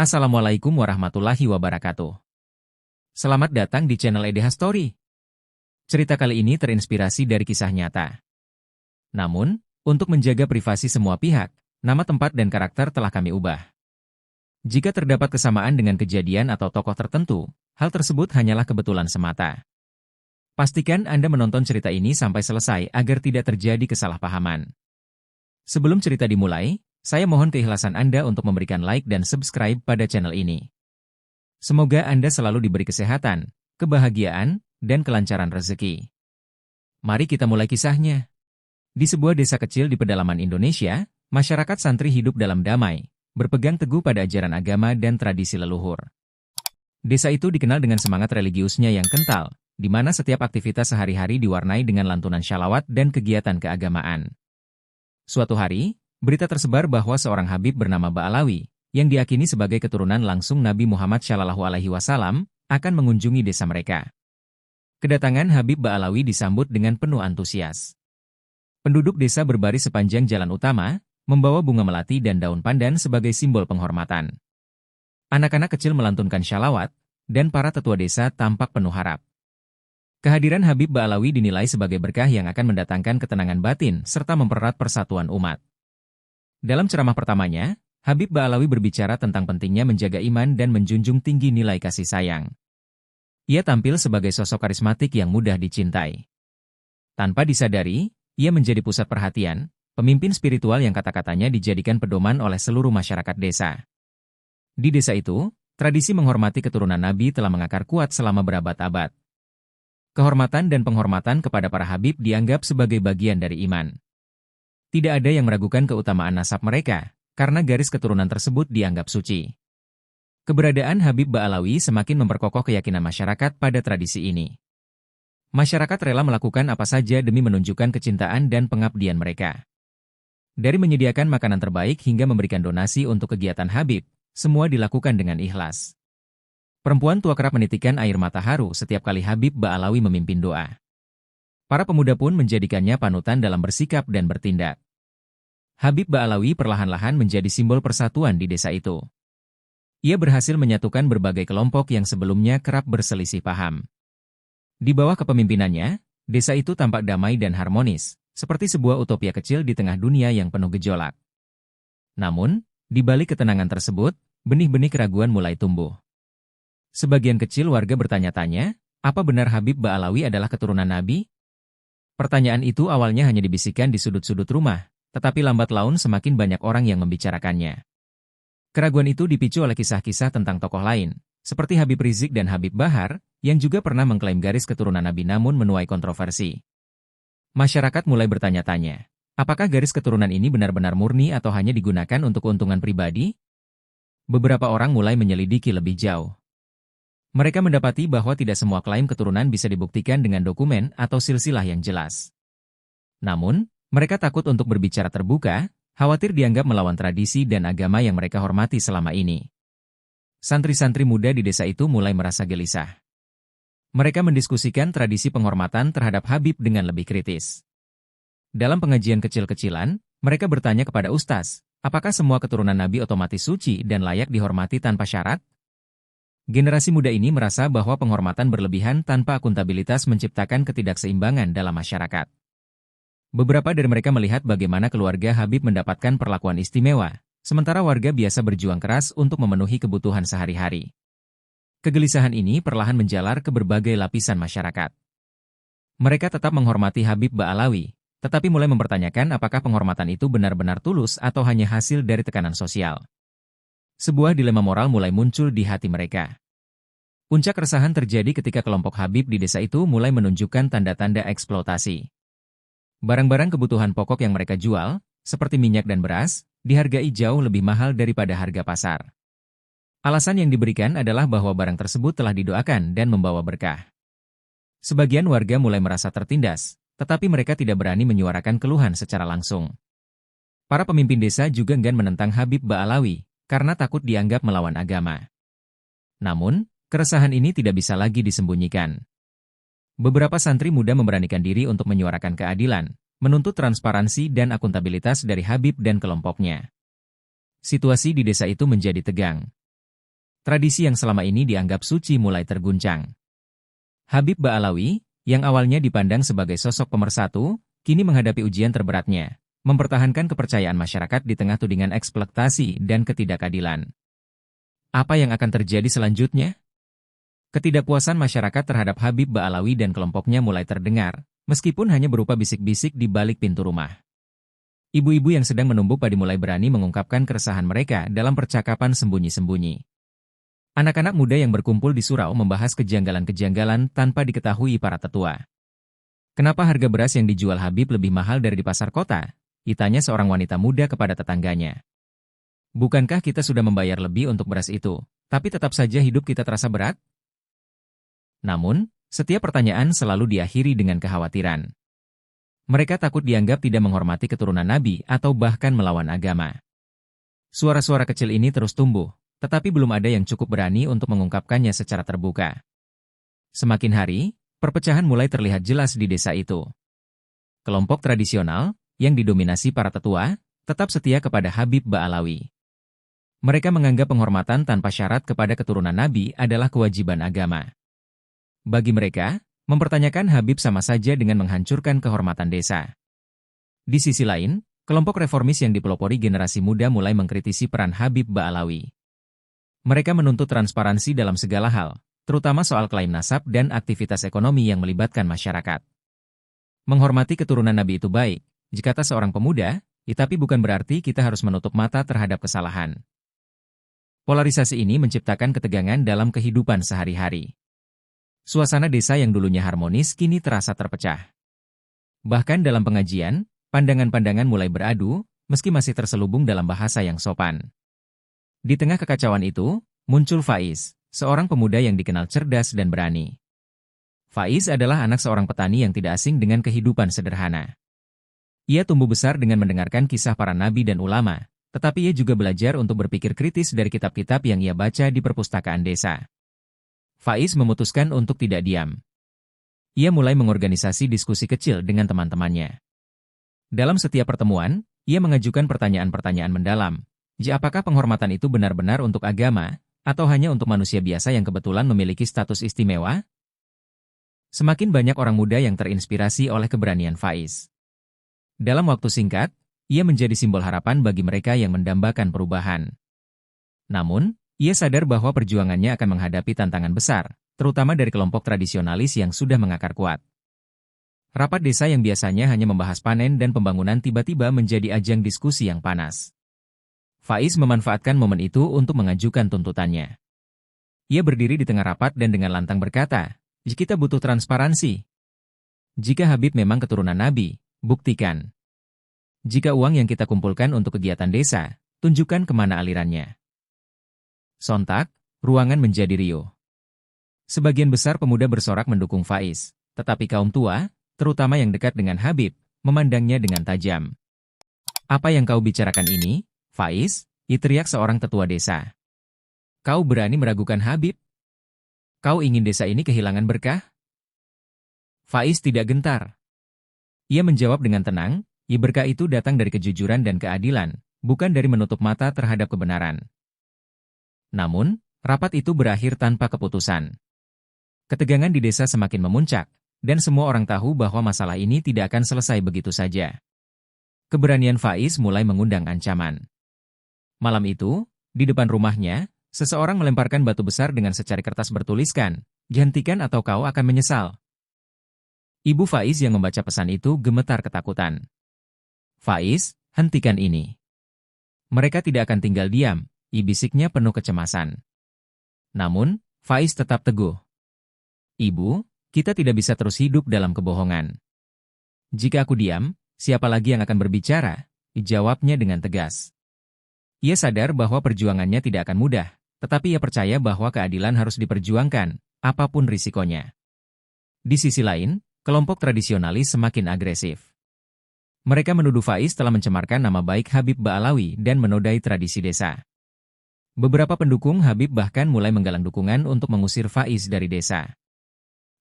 Assalamualaikum warahmatullahi wabarakatuh. Selamat datang di channel EDH Story. Cerita kali ini terinspirasi dari kisah nyata. Namun, untuk menjaga privasi semua pihak, nama tempat dan karakter telah kami ubah. Jika terdapat kesamaan dengan kejadian atau tokoh tertentu, hal tersebut hanyalah kebetulan semata. Pastikan Anda menonton cerita ini sampai selesai agar tidak terjadi kesalahpahaman. Sebelum cerita dimulai, saya mohon keikhlasan Anda untuk memberikan like dan subscribe pada channel ini. Semoga Anda selalu diberi kesehatan, kebahagiaan, dan kelancaran rezeki. Mari kita mulai kisahnya. Di sebuah desa kecil di pedalaman Indonesia, masyarakat santri hidup dalam damai, berpegang teguh pada ajaran agama dan tradisi leluhur. Desa itu dikenal dengan semangat religiusnya yang kental, di mana setiap aktivitas sehari-hari diwarnai dengan lantunan syalawat dan kegiatan keagamaan. Suatu hari, berita tersebar bahwa seorang Habib bernama Ba'alawi, yang diyakini sebagai keturunan langsung Nabi Muhammad SAW, akan mengunjungi desa mereka. Kedatangan Habib Ba'alawi disambut dengan penuh antusias. Penduduk desa berbaris sepanjang jalan utama, membawa bunga melati dan daun pandan sebagai simbol penghormatan. Anak-anak kecil melantunkan syalawat, dan para tetua desa tampak penuh harap. Kehadiran Habib Ba'alawi dinilai sebagai berkah yang akan mendatangkan ketenangan batin serta mempererat persatuan umat. Dalam ceramah pertamanya, Habib Ba'alawi berbicara tentang pentingnya menjaga iman dan menjunjung tinggi nilai kasih sayang. Ia tampil sebagai sosok karismatik yang mudah dicintai. Tanpa disadari, ia menjadi pusat perhatian, pemimpin spiritual yang kata-katanya dijadikan pedoman oleh seluruh masyarakat desa. Di desa itu, tradisi menghormati keturunan Nabi telah mengakar kuat selama berabad-abad. Kehormatan dan penghormatan kepada para Habib dianggap sebagai bagian dari iman. Tidak ada yang meragukan keutamaan nasab mereka, karena garis keturunan tersebut dianggap suci. Keberadaan Habib Ba'alawi semakin memperkokoh keyakinan masyarakat pada tradisi ini. Masyarakat rela melakukan apa saja demi menunjukkan kecintaan dan pengabdian mereka. Dari menyediakan makanan terbaik hingga memberikan donasi untuk kegiatan Habib, semua dilakukan dengan ikhlas. Perempuan tua kerap menitikkan air mata haru setiap kali Habib Ba'alawi memimpin doa. Para pemuda pun menjadikannya panutan dalam bersikap dan bertindak. Habib Ba'alawi perlahan-lahan menjadi simbol persatuan di desa itu. Ia berhasil menyatukan berbagai kelompok yang sebelumnya kerap berselisih paham. Di bawah kepemimpinannya, desa itu tampak damai dan harmonis, seperti sebuah utopia kecil di tengah dunia yang penuh gejolak. Namun, di balik ketenangan tersebut, benih-benih keraguan mulai tumbuh. Sebagian kecil warga bertanya-tanya, apa benar Habib Ba'alawi adalah keturunan Nabi? Pertanyaan itu awalnya hanya dibisikkan di sudut-sudut rumah, tetapi lambat laun semakin banyak orang yang membicarakannya. Keraguan itu dipicu oleh kisah-kisah tentang tokoh lain, seperti Habib Rizik dan Habib Bahar, yang juga pernah mengklaim garis keturunan Nabi namun menuai kontroversi. Masyarakat mulai bertanya-tanya, apakah garis keturunan ini benar-benar murni atau hanya digunakan untuk keuntungan pribadi? Beberapa orang mulai menyelidiki lebih jauh. Mereka mendapati bahwa tidak semua klaim keturunan bisa dibuktikan dengan dokumen atau silsilah yang jelas. Namun, mereka takut untuk berbicara terbuka, khawatir dianggap melawan tradisi dan agama yang mereka hormati selama ini. Santri-santri muda di desa itu mulai merasa gelisah. Mereka mendiskusikan tradisi penghormatan terhadap Habib dengan lebih kritis. Dalam pengajian kecil-kecilan, mereka bertanya kepada ustaz, apakah semua keturunan Nabi otomatis suci dan layak dihormati tanpa syarat? Generasi muda ini merasa bahwa penghormatan berlebihan tanpa akuntabilitas menciptakan ketidakseimbangan dalam masyarakat. Beberapa dari mereka melihat bagaimana keluarga Habib mendapatkan perlakuan istimewa, sementara warga biasa berjuang keras untuk memenuhi kebutuhan sehari-hari. Kegelisahan ini perlahan menjalar ke berbagai lapisan masyarakat. Mereka tetap menghormati Habib Ba'alawi, tetapi mulai mempertanyakan apakah penghormatan itu benar-benar tulus atau hanya hasil dari tekanan sosial. Sebuah dilema moral mulai muncul di hati mereka. Puncak keresahan terjadi ketika kelompok Habib di desa itu mulai menunjukkan tanda-tanda eksploitasi. Barang-barang kebutuhan pokok yang mereka jual, seperti minyak dan beras, dihargai jauh lebih mahal daripada harga pasar. Alasan yang diberikan adalah bahwa barang tersebut telah didoakan dan membawa berkah. Sebagian warga mulai merasa tertindas, tetapi mereka tidak berani menyuarakan keluhan secara langsung. Para pemimpin desa juga enggan menentang Habib Ba'alawi, karena takut dianggap melawan agama. Namun, keresahan ini tidak bisa lagi disembunyikan. Beberapa santri muda memberanikan diri untuk menyuarakan keadilan, menuntut transparansi dan akuntabilitas dari Habib dan kelompoknya. Situasi di desa itu menjadi tegang. Tradisi yang selama ini dianggap suci mulai terguncang. Habib Ba'alawi, yang awalnya dipandang sebagai sosok pemersatu, kini menghadapi ujian terberatnya, mempertahankan kepercayaan masyarakat di tengah tudingan eksploitasi dan ketidakadilan. Apa yang akan terjadi selanjutnya? Ketidakpuasan masyarakat terhadap Habib Ba'alawi dan kelompoknya mulai terdengar, meskipun hanya berupa bisik-bisik di balik pintu rumah. Ibu-ibu yang sedang menumbuk padi mulai berani mengungkapkan keresahan mereka dalam percakapan sembunyi-sembunyi. Anak-anak muda yang berkumpul di surau membahas kejanggalan-kejanggalan tanpa diketahui para tetua. Kenapa harga beras yang dijual Habib lebih mahal dari di pasar kota? Ditanya seorang wanita muda kepada tetangganya. Bukankah kita sudah membayar lebih untuk beras itu, tapi tetap saja hidup kita terasa berat? Namun, setiap pertanyaan selalu diakhiri dengan kekhawatiran. Mereka takut dianggap tidak menghormati keturunan Nabi atau bahkan melawan agama. Suara-suara kecil ini terus tumbuh, tetapi belum ada yang cukup berani untuk mengungkapkannya secara terbuka. Semakin hari, perpecahan mulai terlihat jelas di desa itu. Kelompok tradisional, yang didominasi para tetua, tetap setia kepada Habib Ba'alawi. Mereka menganggap penghormatan tanpa syarat kepada keturunan Nabi adalah kewajiban agama. Bagi mereka, mempertanyakan Habib sama saja dengan menghancurkan kehormatan desa. Di sisi lain, kelompok reformis yang dipelopori generasi muda mulai mengkritisi peran Habib Ba'alawi. Mereka menuntut transparansi dalam segala hal, terutama soal klaim nasab dan aktivitas ekonomi yang melibatkan masyarakat. Menghormati keturunan Nabi itu baik, kata seorang pemuda, tapi bukan berarti kita harus menutup mata terhadap kesalahan. Polarisasi ini menciptakan ketegangan dalam kehidupan sehari-hari. Suasana desa yang dulunya harmonis kini terasa terpecah. Bahkan dalam pengajian, pandangan-pandangan mulai beradu, meski masih terselubung dalam bahasa yang sopan. Di tengah kekacauan itu, muncul Faiz, seorang pemuda yang dikenal cerdas dan berani. Faiz adalah anak seorang petani yang tidak asing dengan kehidupan sederhana. Ia tumbuh besar dengan mendengarkan kisah para nabi dan ulama, tetapi ia juga belajar untuk berpikir kritis dari kitab-kitab yang ia baca di perpustakaan desa. Faiz memutuskan untuk tidak diam. Ia mulai mengorganisasi diskusi kecil dengan teman-temannya. Dalam setiap pertemuan, ia mengajukan pertanyaan-pertanyaan mendalam. Apakah penghormatan itu benar-benar untuk agama, atau hanya untuk manusia biasa yang kebetulan memiliki status istimewa? Semakin banyak orang muda yang terinspirasi oleh keberanian Faiz. Dalam waktu singkat, ia menjadi simbol harapan bagi mereka yang mendambakan perubahan. Namun, ia sadar bahwa perjuangannya akan menghadapi tantangan besar, terutama dari kelompok tradisionalis yang sudah mengakar kuat. Rapat desa yang biasanya hanya membahas panen dan pembangunan tiba-tiba menjadi ajang diskusi yang panas. Faiz memanfaatkan momen itu untuk mengajukan tuntutannya. Ia berdiri di tengah rapat dan dengan lantang berkata, "Kita butuh transparansi. Jika Habib memang keturunan Nabi, buktikan. Jika uang yang kita kumpulkan untuk kegiatan desa, tunjukkan kemana alirannya." Sontak, ruangan menjadi riuh. Sebagian besar pemuda bersorak mendukung Faiz, tetapi kaum tua, terutama yang dekat dengan Habib, memandangnya dengan tajam. "Apa yang kau bicarakan ini, Faiz?" teriak seorang tetua desa. "Kau berani meragukan Habib? Kau ingin desa ini kehilangan berkah?" Faiz tidak gentar. Ia menjawab dengan tenang, berkah itu datang dari kejujuran dan keadilan, bukan dari menutup mata terhadap kebenaran. Namun, rapat itu berakhir tanpa keputusan. Ketegangan di desa semakin memuncak, dan semua orang tahu bahwa masalah ini tidak akan selesai begitu saja. Keberanian Faiz mulai mengundang ancaman. Malam itu, di depan rumahnya, seseorang melemparkan batu besar dengan secari kertas bertuliskan, "Hentikan atau kau akan menyesal." Ibu Faiz yang membaca pesan itu gemetar ketakutan. "Faiz, hentikan ini. Mereka tidak akan tinggal diam," bisiknya penuh kecemasan. Namun, Faiz tetap teguh. "Ibu, kita tidak bisa terus hidup dalam kebohongan. Jika aku diam, siapa lagi yang akan berbicara?" jawabnya dengan tegas. Ia sadar bahwa perjuangannya tidak akan mudah, tetapi ia percaya bahwa keadilan harus diperjuangkan, apapun risikonya. Di sisi lain, kelompok tradisionalis semakin agresif. Mereka menuduh Faiz telah mencemarkan nama baik Habib Ba'alawi dan menodai tradisi desa. Beberapa pendukung Habib bahkan mulai menggalang dukungan untuk mengusir Faiz dari desa.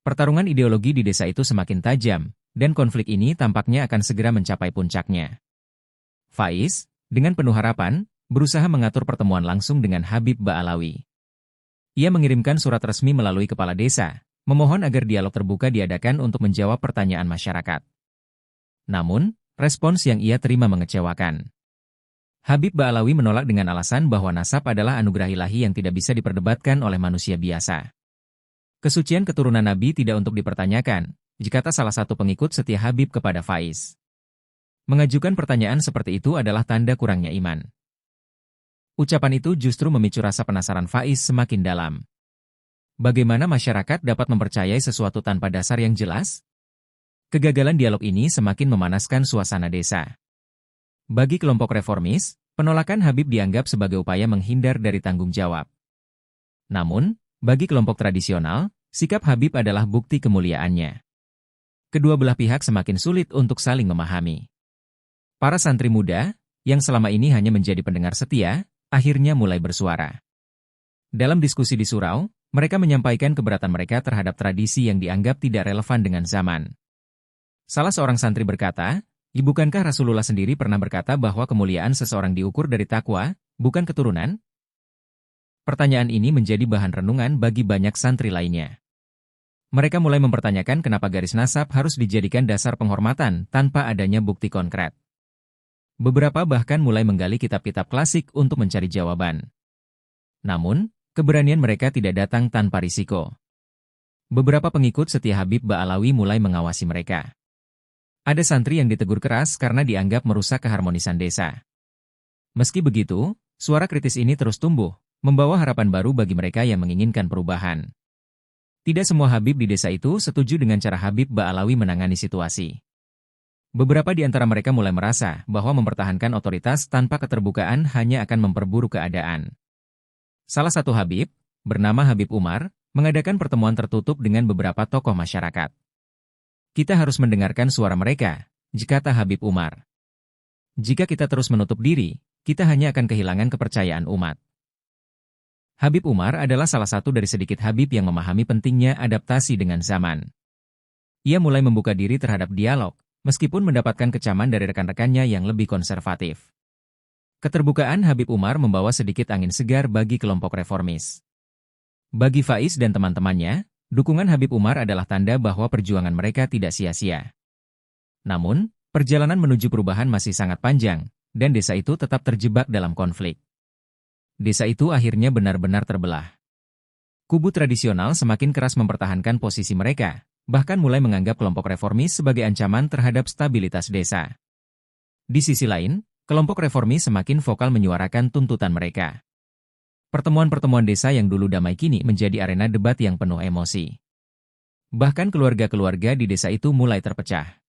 Pertarungan ideologi di desa itu semakin tajam, dan konflik ini tampaknya akan segera mencapai puncaknya. Faiz, dengan penuh harapan, berusaha mengatur pertemuan langsung dengan Habib Ba'alawi. Ia mengirimkan surat resmi melalui kepala desa, memohon agar dialog terbuka diadakan untuk menjawab pertanyaan masyarakat. Namun, respons yang ia terima mengecewakan. Habib Ba'alawi menolak dengan alasan bahwa nasab adalah anugerah ilahi yang tidak bisa diperdebatkan oleh manusia biasa. Kesucian keturunan Nabi tidak untuk dipertanyakan, jika salah satu pengikut setia Habib kepada Faiz. Mengajukan pertanyaan seperti itu adalah tanda kurangnya iman. Ucapan itu justru memicu rasa penasaran Faiz semakin dalam. Bagaimana masyarakat dapat mempercayai sesuatu tanpa dasar yang jelas? Kegagalan dialog ini semakin memanaskan suasana desa. Bagi kelompok reformis, penolakan Habib dianggap sebagai upaya menghindar dari tanggung jawab. Namun, bagi kelompok tradisional, sikap Habib adalah bukti kemuliaannya. Kedua belah pihak semakin sulit untuk saling memahami. Para santri muda, yang selama ini hanya menjadi pendengar setia, akhirnya mulai bersuara. Dalam diskusi di surau, mereka menyampaikan keberatan mereka terhadap tradisi yang dianggap tidak relevan dengan zaman. Salah seorang santri berkata, bukankah Rasulullah sendiri pernah berkata bahwa kemuliaan seseorang diukur dari takwa, bukan keturunan? Pertanyaan ini menjadi bahan renungan bagi banyak santri lainnya. Mereka mulai mempertanyakan kenapa garis nasab harus dijadikan dasar penghormatan tanpa adanya bukti konkret. Beberapa bahkan mulai menggali kitab-kitab klasik untuk mencari jawaban. Namun, keberanian mereka tidak datang tanpa risiko. Beberapa pengikut setia Habib Ba'alawi mulai mengawasi mereka. Ada santri yang ditegur keras karena dianggap merusak keharmonisan desa. Meski begitu, suara kritis ini terus tumbuh, membawa harapan baru bagi mereka yang menginginkan perubahan. Tidak semua Habib di desa itu setuju dengan cara Habib Ba'alawi menangani situasi. Beberapa di antara mereka mulai merasa bahwa mempertahankan otoritas tanpa keterbukaan hanya akan memperburuk keadaan. Salah satu Habib, bernama Habib Umar, mengadakan pertemuan tertutup dengan beberapa tokoh masyarakat. Kita harus mendengarkan suara mereka, kata Habib Umar. Jika kita terus menutup diri, kita hanya akan kehilangan kepercayaan umat. Habib Umar adalah salah satu dari sedikit Habib yang memahami pentingnya adaptasi dengan zaman. Ia mulai membuka diri terhadap dialog, meskipun mendapatkan kecaman dari rekan-rekannya yang lebih konservatif. Keterbukaan Habib Umar membawa sedikit angin segar bagi kelompok reformis. Bagi Faiz dan teman-temannya, dukungan Habib Umar adalah tanda bahwa perjuangan mereka tidak sia-sia. Namun, perjalanan menuju perubahan masih sangat panjang, dan desa itu tetap terjebak dalam konflik. Desa itu akhirnya benar-benar terbelah. Kubu tradisional semakin keras mempertahankan posisi mereka, bahkan mulai menganggap kelompok reformis sebagai ancaman terhadap stabilitas desa. Di sisi lain, kelompok reformis semakin vokal menyuarakan tuntutan mereka. Pertemuan-pertemuan desa yang dulu damai kini menjadi arena debat yang penuh emosi. Bahkan keluarga-keluarga di desa itu mulai terpecah.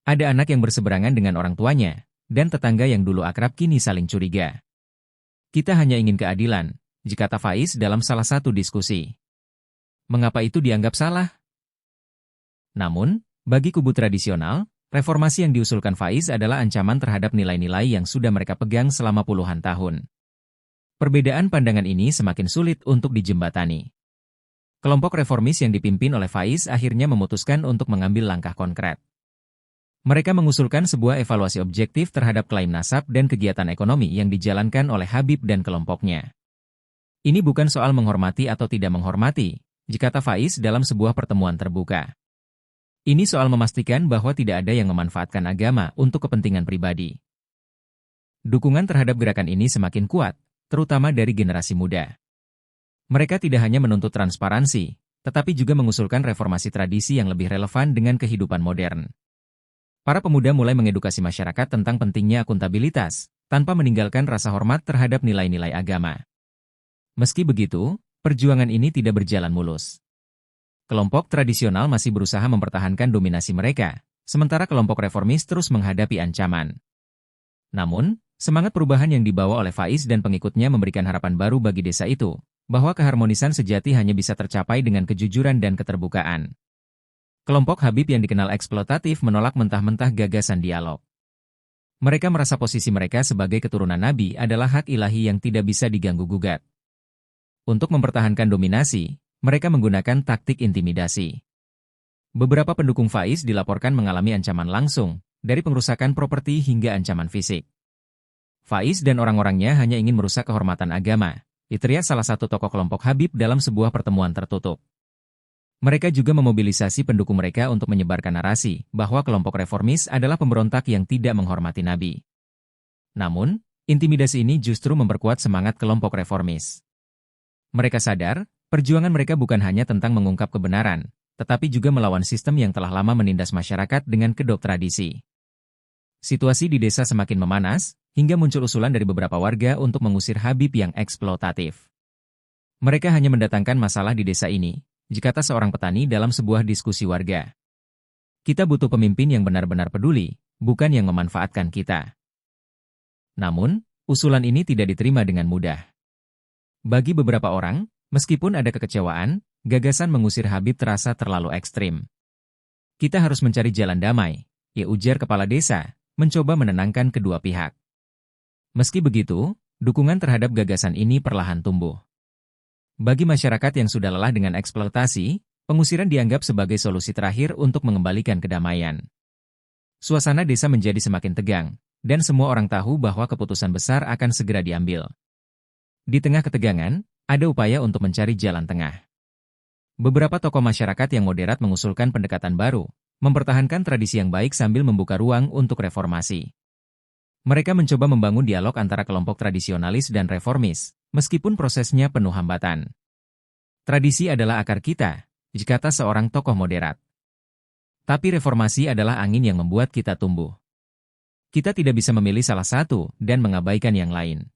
Ada anak yang berseberangan dengan orang tuanya, dan tetangga yang dulu akrab kini saling curiga. Kita hanya ingin keadilan, kata Faiz dalam salah satu diskusi. Mengapa itu dianggap salah? Namun, bagi kubu tradisional, reformasi yang diusulkan Faiz adalah ancaman terhadap nilai-nilai yang sudah mereka pegang selama puluhan tahun. Perbedaan pandangan ini semakin sulit untuk dijembatani. Kelompok reformis yang dipimpin oleh Faiz akhirnya memutuskan untuk mengambil langkah konkret. Mereka mengusulkan sebuah evaluasi objektif terhadap klaim nasab dan kegiatan ekonomi yang dijalankan oleh Habib dan kelompoknya. Ini bukan soal menghormati atau tidak menghormati, kata Faiz dalam sebuah pertemuan terbuka. Ini soal memastikan bahwa tidak ada yang memanfaatkan agama untuk kepentingan pribadi. Dukungan terhadap gerakan ini semakin kuat, terutama dari generasi muda. Mereka tidak hanya menuntut transparansi, tetapi juga mengusulkan reformasi tradisi yang lebih relevan dengan kehidupan modern. Para pemuda mulai mengedukasi masyarakat tentang pentingnya akuntabilitas, tanpa meninggalkan rasa hormat terhadap nilai-nilai agama. Meski begitu, perjuangan ini tidak berjalan mulus. Kelompok tradisional masih berusaha mempertahankan dominasi mereka, sementara kelompok reformis terus menghadapi ancaman. Namun, semangat perubahan yang dibawa oleh Faiz dan pengikutnya memberikan harapan baru bagi desa itu, bahwa keharmonisan sejati hanya bisa tercapai dengan kejujuran dan keterbukaan. Kelompok Habib yang dikenal eksploitatif menolak mentah-mentah gagasan dialog. Mereka merasa posisi mereka sebagai keturunan Nabi adalah hak ilahi yang tidak bisa diganggu-gugat. Untuk mempertahankan dominasi, mereka menggunakan taktik intimidasi. Beberapa pendukung Faiz dilaporkan mengalami ancaman langsung, dari pengerusakan properti hingga ancaman fisik. Faiz dan orang-orangnya hanya ingin merusak kehormatan agama, teriak salah satu tokoh kelompok Habib dalam sebuah pertemuan tertutup. Mereka juga memobilisasi pendukung mereka untuk menyebarkan narasi bahwa kelompok reformis adalah pemberontak yang tidak menghormati Nabi. Namun, intimidasi ini justru memperkuat semangat kelompok reformis. Mereka sadar, perjuangan mereka bukan hanya tentang mengungkap kebenaran, tetapi juga melawan sistem yang telah lama menindas masyarakat dengan kedok tradisi. Situasi di desa semakin memanas, hingga muncul usulan dari beberapa warga untuk mengusir Habib yang eksploitatif. Mereka hanya mendatangkan masalah di desa ini, kata seorang petani dalam sebuah diskusi warga. Kita butuh pemimpin yang benar-benar peduli, bukan yang memanfaatkan kita. Namun, usulan ini tidak diterima dengan mudah. Bagi beberapa orang, meskipun ada kekecewaan, gagasan mengusir Habib terasa terlalu ekstrim. Kita harus mencari jalan damai, ujar kepala desa, mencoba menenangkan kedua pihak. Meski begitu, dukungan terhadap gagasan ini perlahan tumbuh. Bagi masyarakat yang sudah lelah dengan eksploitasi, pengusiran dianggap sebagai solusi terakhir untuk mengembalikan kedamaian. Suasana desa menjadi semakin tegang, dan semua orang tahu bahwa keputusan besar akan segera diambil. Di tengah ketegangan, ada upaya untuk mencari jalan tengah. Beberapa tokoh masyarakat yang moderat mengusulkan pendekatan baru, mempertahankan tradisi yang baik sambil membuka ruang untuk reformasi. Mereka mencoba membangun dialog antara kelompok tradisionalis dan reformis, meskipun prosesnya penuh hambatan. Tradisi adalah akar kita, kata seorang tokoh moderat. Tapi reformasi adalah angin yang membuat kita tumbuh. Kita tidak bisa memilih salah satu dan mengabaikan yang lain.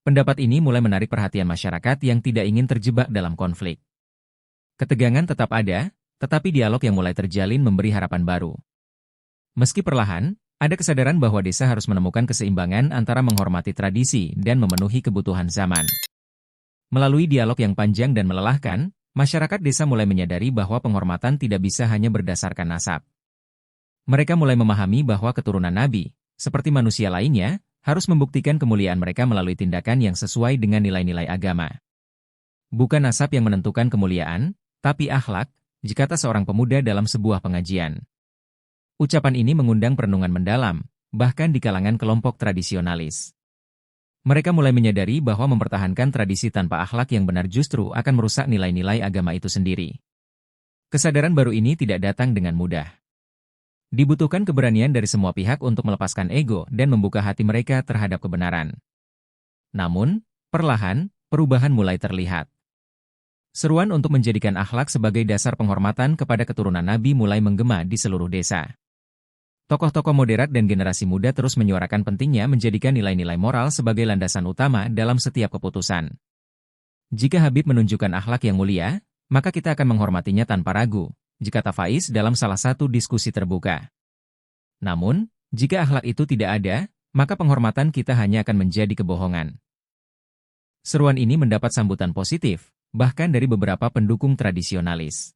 Pendapat ini mulai menarik perhatian masyarakat yang tidak ingin terjebak dalam konflik. Ketegangan tetap ada, tetapi dialog yang mulai terjalin memberi harapan baru. Meski perlahan, ada kesadaran bahwa desa harus menemukan keseimbangan antara menghormati tradisi dan memenuhi kebutuhan zaman. Melalui dialog yang panjang dan melelahkan, masyarakat desa mulai menyadari bahwa penghormatan tidak bisa hanya berdasarkan nasab. Mereka mulai memahami bahwa keturunan Nabi, seperti manusia lainnya, harus membuktikan kemuliaan mereka melalui tindakan yang sesuai dengan nilai-nilai agama. Bukan nasab yang menentukan kemuliaan, tapi akhlak, kata seorang pemuda dalam sebuah pengajian. Ucapan ini mengundang perenungan mendalam, bahkan di kalangan kelompok tradisionalis. Mereka mulai menyadari bahwa mempertahankan tradisi tanpa akhlak yang benar justru akan merusak nilai-nilai agama itu sendiri. Kesadaran baru ini tidak datang dengan mudah. Dibutuhkan keberanian dari semua pihak untuk melepaskan ego dan membuka hati mereka terhadap kebenaran. Namun, perlahan, perubahan mulai terlihat. Seruan untuk menjadikan akhlak sebagai dasar penghormatan kepada keturunan Nabi mulai menggema di seluruh desa. Tokoh-tokoh moderat dan generasi muda terus menyuarakan pentingnya menjadikan nilai-nilai moral sebagai landasan utama dalam setiap keputusan. Jika Habib menunjukkan akhlak yang mulia, maka kita akan menghormatinya tanpa ragu, kata Faiz dalam salah satu diskusi terbuka. Namun, jika akhlak itu tidak ada, maka penghormatan kita hanya akan menjadi kebohongan. Seruan ini mendapat sambutan positif, bahkan dari beberapa pendukung tradisionalis.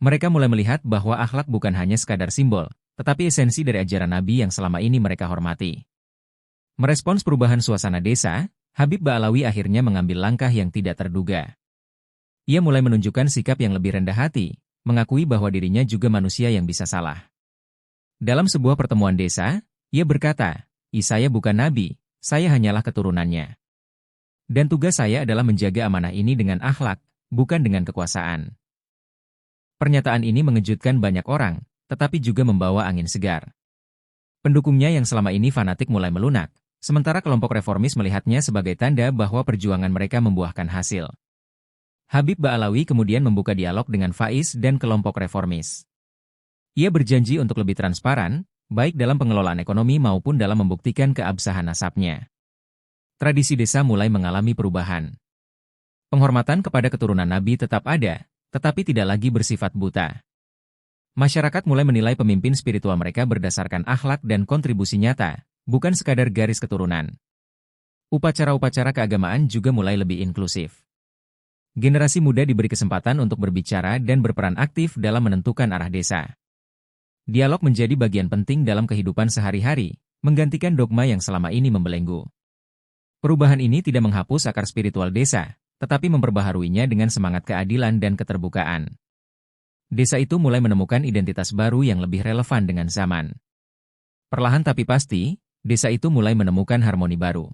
Mereka mulai melihat bahwa akhlak bukan hanya sekadar simbol, tetapi esensi dari ajaran Nabi yang selama ini mereka hormati. Merespons perubahan suasana desa, Habib Ba'alawi akhirnya mengambil langkah yang tidak terduga. Ia mulai menunjukkan sikap yang lebih rendah hati, mengakui bahwa dirinya juga manusia yang bisa salah. Dalam sebuah pertemuan desa, ia berkata, saya bukan nabi, saya hanyalah keturunannya. Dan tugas saya adalah menjaga amanah ini dengan akhlak, bukan dengan kekuasaan. Pernyataan ini mengejutkan banyak orang, tetapi juga membawa angin segar. Pendukungnya yang selama ini fanatik mulai melunak, sementara kelompok reformis melihatnya sebagai tanda bahwa perjuangan mereka membuahkan hasil. Habib Ba'alawi kemudian membuka dialog dengan Faiz dan kelompok reformis. Ia berjanji untuk lebih transparan, baik dalam pengelolaan ekonomi maupun dalam membuktikan keabsahan nasabnya. Tradisi desa mulai mengalami perubahan. Penghormatan kepada keturunan Nabi tetap ada, tetapi tidak lagi bersifat buta. Masyarakat mulai menilai pemimpin spiritual mereka berdasarkan akhlak dan kontribusi nyata, bukan sekadar garis keturunan. Upacara-upacara keagamaan juga mulai lebih inklusif. Generasi muda diberi kesempatan untuk berbicara dan berperan aktif dalam menentukan arah desa. Dialog menjadi bagian penting dalam kehidupan sehari-hari, menggantikan dogma yang selama ini membelenggu. Perubahan ini tidak menghapus akar spiritual desa, tetapi memperbaharuinya dengan semangat keadilan dan keterbukaan. Desa itu mulai menemukan identitas baru yang lebih relevan dengan zaman. Perlahan tapi pasti, desa itu mulai menemukan harmoni baru.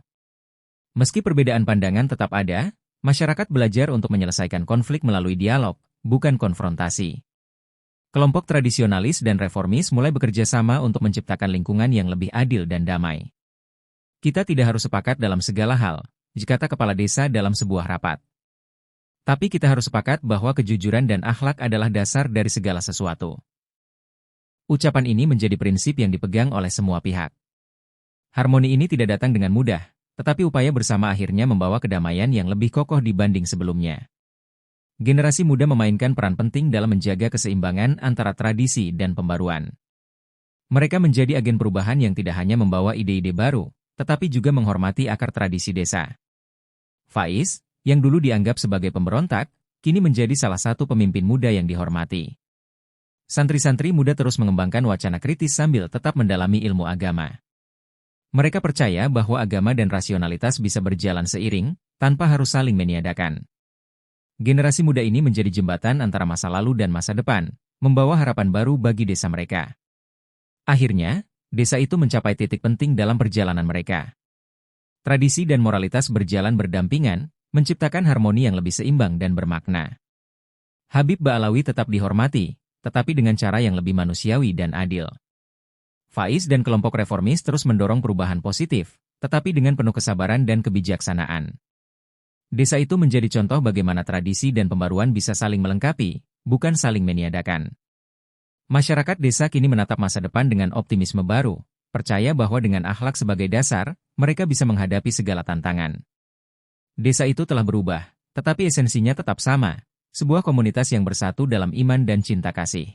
Meski perbedaan pandangan tetap ada, masyarakat belajar untuk menyelesaikan konflik melalui dialog, bukan konfrontasi. Kelompok tradisionalis dan reformis mulai bekerja sama untuk menciptakan lingkungan yang lebih adil dan damai. Kita tidak harus sepakat dalam segala hal, kata kepala desa dalam sebuah rapat. Tapi kita harus sepakat bahwa kejujuran dan akhlak adalah dasar dari segala sesuatu. Ucapan ini menjadi prinsip yang dipegang oleh semua pihak. Harmoni ini tidak datang dengan mudah, tetapi upaya bersama akhirnya membawa kedamaian yang lebih kokoh dibanding sebelumnya. Generasi muda memainkan peran penting dalam menjaga keseimbangan antara tradisi dan pembaruan. Mereka menjadi agen perubahan yang tidak hanya membawa ide-ide baru, tetapi juga menghormati akar tradisi desa. Faiz, yang dulu dianggap sebagai pemberontak, kini menjadi salah satu pemimpin muda yang dihormati. Santri-santri muda terus mengembangkan wacana kritis sambil tetap mendalami ilmu agama. Mereka percaya bahwa agama dan rasionalitas bisa berjalan seiring, tanpa harus saling meniadakan. Generasi muda ini menjadi jembatan antara masa lalu dan masa depan, membawa harapan baru bagi desa mereka. Akhirnya, desa itu mencapai titik penting dalam perjalanan mereka. Tradisi dan moralitas berjalan berdampingan, menciptakan harmoni yang lebih seimbang dan bermakna. Habib Ba'alawi tetap dihormati, tetapi dengan cara yang lebih manusiawi dan adil. Faiz dan kelompok reformis terus mendorong perubahan positif, tetapi dengan penuh kesabaran dan kebijaksanaan. Desa itu menjadi contoh bagaimana tradisi dan pembaruan bisa saling melengkapi, bukan saling meniadakan. Masyarakat desa kini menatap masa depan dengan optimisme baru, percaya bahwa dengan akhlak sebagai dasar, mereka bisa menghadapi segala tantangan. Desa itu telah berubah, tetapi esensinya tetap sama, sebuah komunitas yang bersatu dalam iman dan cinta kasih.